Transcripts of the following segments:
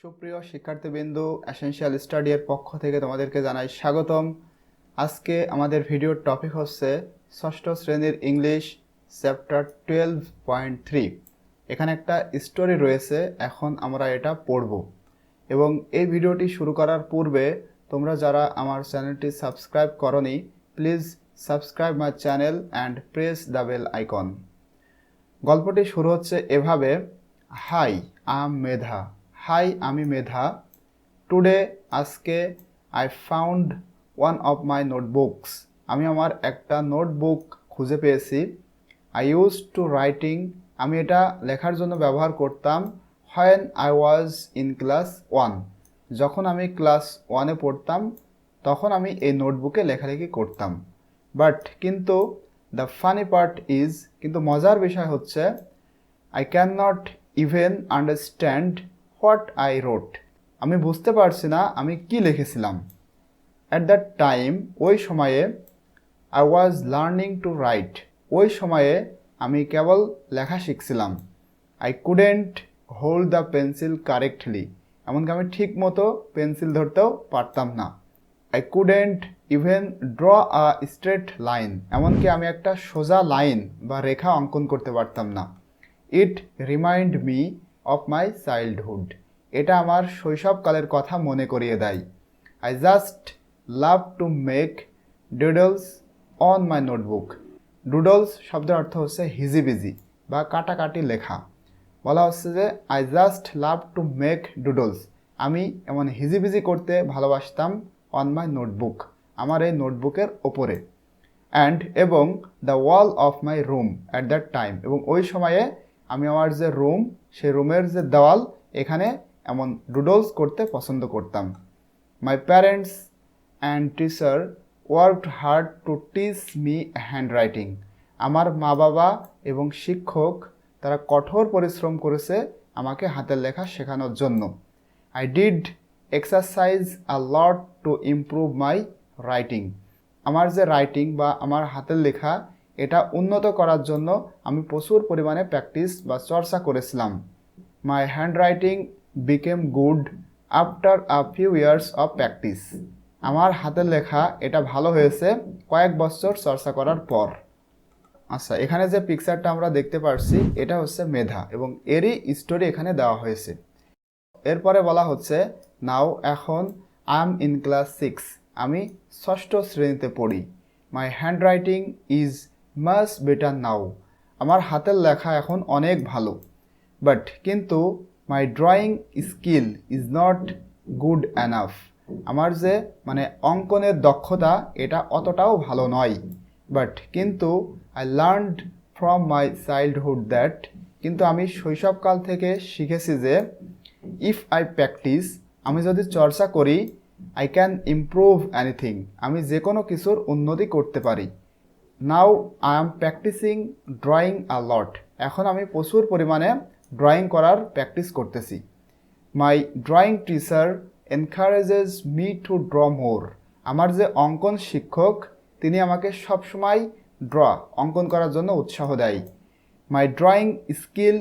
সুপ্রিয় শিক্ষার্থীবৃন্দু, essential study এর পক্ষ থেকে তোমাদেরকে জানাই স্বাগতম। আজকে আমাদের ভিডিওর টপিক হচ্ছে ষষ্ঠ শ্রেণীর ইংলিশ চ্যাপ্টার 12.3। এখানে একটা স্টোরি রয়েছে, এখন আমরা এটা পড়ব। এবং এই ভিডিওটি শুরু করার পূর্বে তোমরা যারা আমার চ্যানেলটি সাবস্ক্রাইব করনি, please subscribe my channel and press the bell icon. গল্পটি শুরু হচ্ছে এভাবে: হাই, মেধা। হাই, আমি মেধা। টুডে, আজকে, I found one of my notebooks. আমি আমার একটা নোটবুক খুঁজে পেয়েছি। I use to writing. আমি এটা লেখার জন্য ব্যবহার করতাম। When I was in class 1। যখন আমি ক্লাস 1-এ পড়তাম তখন আমি এই নোটবুকে লেখালেখি করতাম। বাট কিন্তু দ্য ফানি পার্ট ইজ, কিন্তু মজার বিষয় হচ্ছে, I can not even understand what I রোট। আমি বুঝতে পারছি না আমি কি লিখেছিলাম। অ্যাট দ্যাট টাইম, ওই সময়ে, I was learning to write. ওই সময়ে আমি কেবল লেখা শিখছিলাম। I couldn't hold the pencil correctly. এমনকি আমি ঠিক মতো পেন্সিল ধরতেও পারতাম না। I couldn't even draw a straight line. এমনকি আমি একটা সোজা লাইন বা রেখা অঙ্কন করতে পারতাম না। It remind me of my childhood. এটা আমার শৈশবকালের কথা মনে করিয়ে দেয়। I just love to make doodles on my notebook. Doodles শব্দের অর্থ হচ্ছে হিজিবিজি বা কাটাকাটি লেখা। বলা হচ্ছে যে I just love to make Doodles. আমি এমন হিজিবিজি করতে ভালোবাসতাম অন মাই নোটবুক, আমার এই নোটবুকের ওপরে। এবং the wall of my room at that time. এবং ওই সময়ে আমি আমার যে রুম, সেই রুমের যে দেওয়াল, এখানে এমন ডুডলস করতে পছন্দ করতাম। My parents and teacher worked hard to teach me hand writing. আমার মা বাবা এবং শিক্ষক তারা কঠোর পরিশ্রম করেছে আমাকে হাতের লেখা শেখানোর জন্য। I did exercise a lot to improve my writing. আমার যে রাইটিং বা আমার হাতের লেখা, এটা উন্নত করার জন্য আমি প্রচুর পরিমাণে প্র্যাকটিস বা চর্চা করেছিলাম। My hand writing became good after a few years of practice. আমার হাতের লেখা এটা ভালো হয়েছে কয়েক বছর চর্চা করার পর। আচ্ছা, এখানে যে পিকচারটা আমরা দেখতে পাচ্ছি এটা হচ্ছে মেধা এবং এরই স্টোরি এখানে দেওয়া হয়েছে। এরপরে বলা হচ্ছে নাও, এখন, আই এম ইন ক্লাস 6। আমি ষষ্ঠ শ্রেণীতে পড়ি। My handwriting is much better now. আমার হাতের লেখা এখন অনেক ভালো। বাট কিন্তু my drawing skill is not good enough. আমার যে অঙ্কনের দক্ষতা এটা অতটাও ভালো নয়। বাট কিন্তু I learned from my childhood that, কিন্তু আমি শৈশবকাল থেকে শিখেছি যে ইফ আই প্র্যাকটিস, আমি যদি চর্চা করি, আই ক্যান ইমপ্রুভ এনিথিং, আমি যে কোনো কিছুর উন্নতি করতে পারি। Now I am practicing drawing a lot. এখন আমি প্রচুর পরিমাণে ড্রয়িং করার প্র্যাকটিস করতেছি। My drawing teacher encourages me to draw more. আমার যে অঙ্কন শিক্ষক, তিনি আমাকে সবসময় অঙ্কন করার জন্য উৎসাহ দেয়। My drawing skill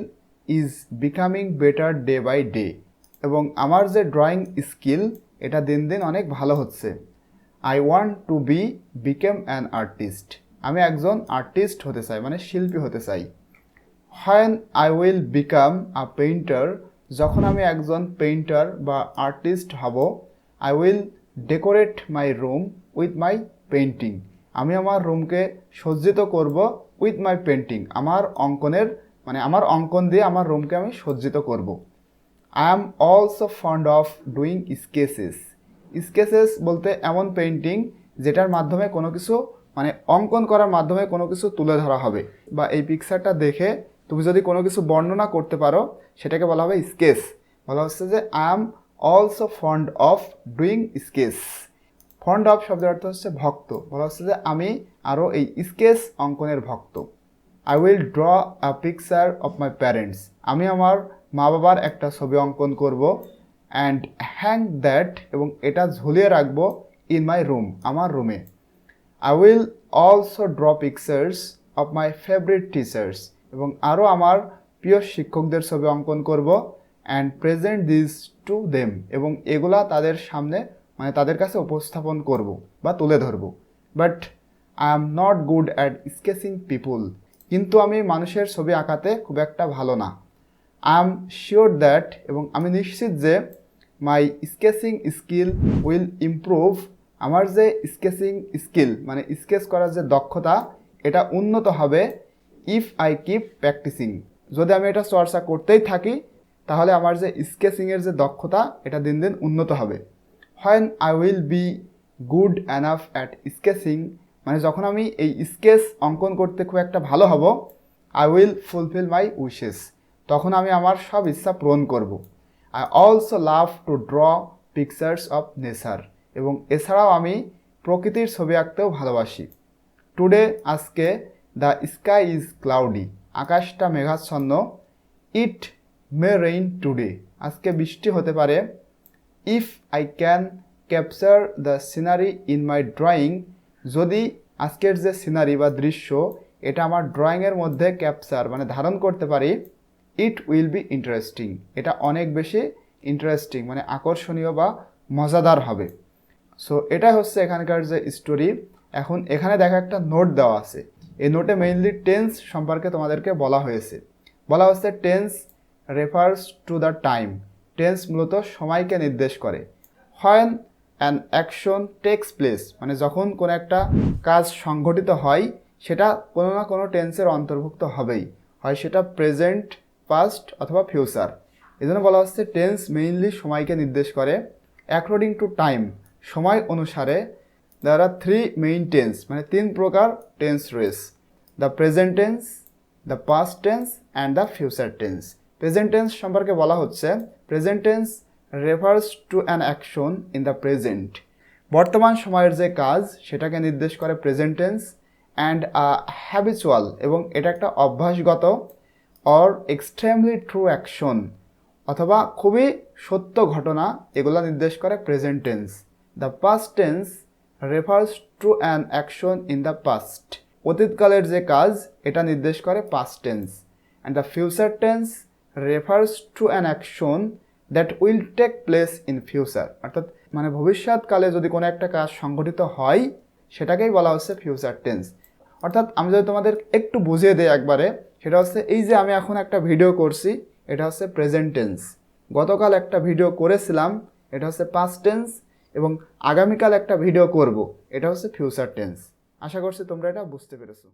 is becoming better day by day. এবং আমার যে ড্রয়িং স্কিল এটা দিন দিন অনেক ভালো হচ্ছে। I want to became an artist. আমি একজন আর্টিস্ট হতে চাই, শিল্পী হতে চাই। When I will become a painter. যখন আমি একজন পেইন্টার বা আর্টিস্ট হব, I will decorate my room with my painting. আমি আমার রুমকে সজ্জিত করব উইথ মাই পেইন্টিং। আমার অঙ্কন দিয়ে আমার রুমকে আমি সজ্জিত করব। I am also fond of doing sketches. Sketches বলতে এমন পেইন্টিং যেটার মাধ্যমে কোনো কিছু অঙ্কন করার মাধ্যমে কোনো কিছু তুলে ধরা হবে, বা এই পিকচারটা দেখে তুমি যদি কোনো কিছু বর্ণনা করতে পারো সেটাকে বলা হবে স্কেচ। বলা হচ্ছে যে I am also fond of doing sketch. Fond of শব্দের অর্থ হচ্ছে ভক্ত। বলা হচ্ছে যে আমি আরও এই স্কেচ অঙ্কনের ভক্ত। I will draw a picture of my parents. আমি আমার মা বাবার একটা ছবি অঙ্কন করব। অ্যান্ড হ্যাং দ্যাট, এবং এটা ঝুলিয়ে রাখবো ইন মাই রুম, আমার রুমে। I will also draw pictures of my favourite teachers. এবং আরও আমার প্রিয় শিক্ষকদের ছবি অঙ্কন করব। And present this to them, এবং এগুলা তাদের সামনে মানে তাদের কাছে উপস্থাপন করব বা তুলে ধরব। But I am not good at sketching people, কিন্তু আমি মানুষের ছবি আঁকাতে খুব একটা ভালো না। আই এম শিওর দ্যাট, এবং আমি নিশ্চিত যে মাই স্কেচিং স্কিল উইল ইমপ্রুভ, আমার যে স্কেচিং স্কিল মানে স্কেচ করার যে দক্ষতা এটা উন্নত হবে ইফ আই কিপ প্র্যাকটিসিং, যদি আমি এটা চর্চা করতেই থাকি তাহলে আমার যে স্কেচিংয়ের যে দক্ষতা এটা দিন দিন উন্নত হবে। When I will be good enough at sketching, মানে যখন আমি এই স্কেচ অঙ্কন করতে খুব একটা ভালো হব, I will fulfil my wishes, তখন আমি আমার সব ইচ্ছা পূরণ করব। I also love to draw pictures of nature, এবং এছাড়াও আমি প্রকৃতির ছবি আঁকতেও ভালোবাসি। টুডে, আজকে, দ্য স্কাই ইজ ক্লাউডি, আকাশটা মেঘাচ্ছন্ন। ইট মে রেইন টুডে, আজকে বৃষ্টি হতে পারে। If I can capture the scenery in my drawing, যদি আজকের যে সিনারি বা দৃশ্য এটা আমার ড্রয়িংয়ের মধ্যে ক্যাপচার মানে ধারণ করতে পারি, ইট উইল বি ইন্টারেস্টিং, এটা অনেক বেশি ইন্টারেস্টিং মানে আকর্ষণীয় বা মজাদার হবে। সো এটা হচ্ছে এখানকার যে স্টোরি। এখন এখানে দেখা একটা নোট দেওয়া আছে, এই নোটে মেইনলি টেন্স সম্পর্কে তোমাদেরকে বলা হয়েছে। বলা হচ্ছে tense refers to the time, tense মূলত সময়কে নির্দেশ করে। When an action takes place, মানে যখন কোনো একটা কাজ সংঘটিত হয় সেটা কোনো না কোনো টেন্সের অন্তর্ভুক্ত হবেই, হয় সেটা প্রেজেন্ট, পাস্ট অথবা ফিউচার। এই জন্য বলা হচ্ছে টেন্স মেইনলি সময়কে নির্দেশ করে। অ্যাকর্ডিং টু টাইম, সময় অনুসারে দেয়ার আর থ্রি মেইন টেন্স, মানে তিন প্রকার টেন্স রয়েছে: the present tense, the past tense and the future tense. Present tense সম্পর্কে বলা হচ্ছে present tense refers to an action in the present, বর্তমান সময়ের যে কাজ সেটাকে নির্দেশ করে প্রেজেন্ট টেন্স। অ্যান্ড হ্যাবিচুয়াল, এবং এটা একটা অভ্যাসগত, অর এক্সট্রিমলি ট্রু অ্যাকশন, অথবা খুবই সত্য ঘটনা, এগুলো নির্দেশ করে present tense. The past tense refers to an action in the past, অতীতকালের যে কাজ এটা নির্দেশ করে past tense. And the future tense refers to an action that will take place in future, অর্থাৎ মানে ভবিষ্যৎকালে যদি কোনো একটা কাজ সংঘটিত হয় সেটাকেই বলা হচ্ছে ফিউচার টেন্স। অর্থাৎ আমি যদি তোমাদের একটু বুঝিয়ে দিই একবারে, সেটা হচ্ছে এই যে আমি এখন একটা ভিডিও করছি এটা হচ্ছে প্রেজেন্ট টেন্স, গতকাল একটা ভিডিও করেছিলাম এটা হচ্ছে পাস্ট টেন্স, এবং আগামীকাল একটা ভিডিও করব এটা হচ্ছে ফিউচার টেন্স। আশা করছি তোমরা এটা বুঝতে পেরেছো।